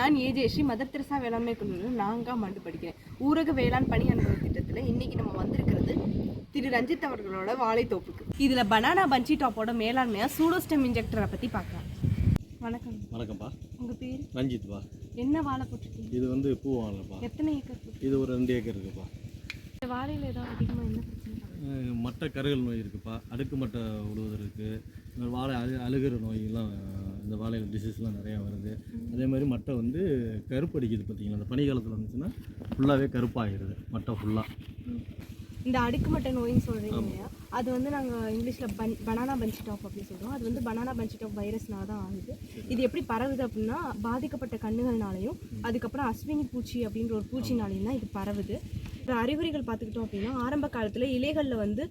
நான் ஏஜேஸ்ரீ mother Teresa வேளாண்மை கல்லூரியில் 4ஆம் ஆண்டு படிக்கிறேன். ஊரக வேளாண் பணி அனுபவ திட்டத்தில் இன்னைக்கு நம்ம வந்திருக்கிறது திரு ரஞ்சித் அவர்களோட வாழைத்தோப்புக்கு. இதுல பனானா பஞ்சி டாப்போட மேலாண்மையா சூடோஸ்டெம் இன்ஜெக்டரை பத்தி பார்க்கலாம். வணக்கம். வணக்கம்ப்பா. உங்க பேர்? ரஞ்சித்பா. என்ன வாழை போட்டிருக்கீங்க? இது வந்து பூ வாழைப்பா. எத்தனை ஏக்கர்? இது ஒரு 2 ஏக்கர் இருக்குப்பா. இந்த வாழையில ஏதாவது அதிகமாக என்ன பிரச்சனை? மட்டை கருகல் நோய் இருக்குப்பா, அடுக்கு மட்டை விடுவது இருக்குது, இந்த வாழை அழுகிற நோயெல்லாம் இந்த வாழையில் டிசீஸ்லாம் நிறையா வருது. அதே மாதிரி மட்டை வந்து கருப்படிக்குது பார்த்தீங்களா, அந்த பனிக்காலத்தில் வந்துச்சுன்னா ஃபுல்லாகவே கருப்பாகிடுது மட்டை ஃபுல்லாக. இந்த அடுக்குமட்டை நோயின்னு சொல்கிறீங்க இல்லையா, அது வந்து நாங்கள் இங்கிலீஷில் பனானா பஞ்சி டாப் அப்படின்னு சொல்கிறோம். அது வந்து பனானா பஞ்சி டாப் வைரஸ்னால தான் ஆகுது. இது எப்படி பரவுது அப்படின்னா, பாதிக்கப்பட்ட கண்ணுகள்னாலையும் அதுக்கப்புறம் அஸ்வினி பூச்சி அப்படின்ற ஒரு பூச்சினாலையும் தான் இது பரவுது. அறிகுறிகள் பார்த்துக்கிட்டோம் அப்படின்னா, ஆரம்ப காலத்தில் இலைகளில் வந்து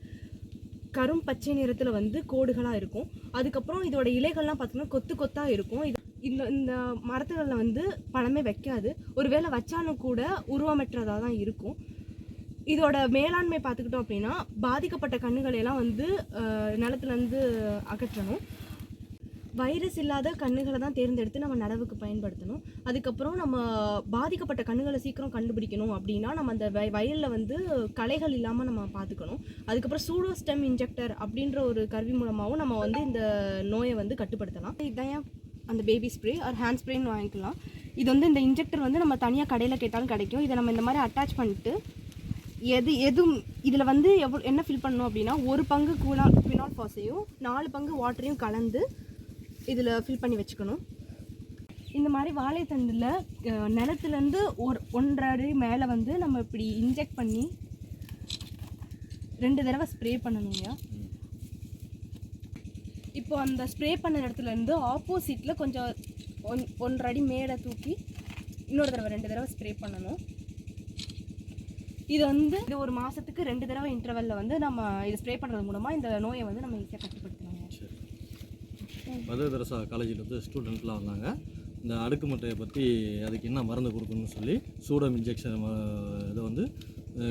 கரும் பச்சை நிறத்தில் வந்து கோடுகளாக இருக்கும். அதுக்கப்புறம் இதோட இலைகள்லாம் பார்த்தீங்கன்னா கொத்து கொத்தாக இருக்கும். இந்த மரத்துகளில் வந்து பழமே வைக்காது. ஒருவேளை வச்சாலும் கூட உருவமற்றதாக தான் இருக்கும். இதோட மேலாண்மை பார்த்துக்கிட்டோம் அப்படின்னா, பாதிக்கப்பட்ட கண்ணுகளையெல்லாம் வந்து நிலத்துலேருந்து அகற்றணும். வைரஸ் இல்லாத கண்ணுகளை தான் தேர்ந்தெடுத்து நம்ம நடவுக்கு பயன்படுத்தணும். அதுக்கப்புறம் நம்ம பாதிக்கப்பட்ட கண்ணுகளை சீக்கிரம் கண்டுபிடிக்கணும் அப்படின்னா, நம்ம அந்த வயலில் வந்து களைகள் இல்லாமல் நம்ம பார்த்துக்கணும். அதுக்கப்புறம் சூடோஸ்டெம் இன்ஜெக்டர் அப்படின்ற ஒரு கருவி மூலமாகவும் நம்ம வந்து இந்த நோயை வந்து கட்டுப்படுத்தலாம். இதுதான் அந்த பேபி ஸ்ப்ரே ஆர் ஹேண்ட் ஸ்ப்ரேன்னு வாங்கிக்கலாம். இது வந்து இந்த இன்ஜெக்டர் வந்து நம்ம தனியாக கடையில் கேட்டாலும் கிடைக்கும். இதை நம்ம இந்த மாதிரி அட்டாச் பண்ணிட்டு எதுவும் இதில் வந்து என்ன ஃபில் பண்ணணும் அப்படின்னா, 1 பங்கு குவினால் ஃபாஸையும் 4 பங்கு வாட்டரையும் கலந்து இதில் ஃபில் பண்ணி வச்சுக்கணும். இந்த மாதிரி வாழைத்தண்டில் நிலத்துலேருந்து 1.5 அடி மேலே வந்து நம்ம இப்படி இன்ஜெக்ட் பண்ணி 2 தடவை ஸ்ப்ரே பண்ணணுங்க. இப்போ அந்த ஸ்ப்ரே பண்ண இடத்துலேருந்து ஆப்போசிட்டில் கொஞ்சம் 1.5 அடி மேலே தூக்கி இன்னொரு தடவை 2 தடவை ஸ்ப்ரே பண்ணணும். இது வந்து இது ஒரு மாதத்துக்கு 2 தடவை இன்டர்வலில் வந்து நம்ம இது ஸ்ப்ரே பண்ணுறது மூலமாக இந்த நோயை வந்து நம்ம ஈஸியாக கட்டுப்படுத்தலாம். மதர் தெரசா காலேஜில் வந்து ஸ்டூடெண்ட்லாம் வந்தாங்க. இந்த அடுக்கு மட்டையை பற்றி அதுக்கு என்ன மருந்து கொடுக்கணும்னு சொல்லி சூடம் இன்ஜெக்ஷன் இதை வந்து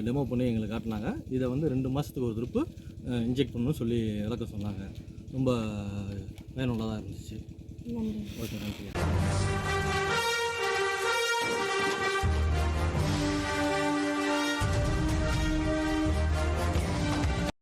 டெமோ பண்ணி எங்களுக்கு காட்டினாங்க. இதை வந்து 2 மாதத்துக்கு ஒரு திருப்பு இன்ஜெக்ட் பண்ணணும்னு சொல்லி விளக்க சொன்னாங்க. ரொம்ப பயனுள்ளதாக இருந்துச்சு. நன்றி. ஓகே, நன்றி.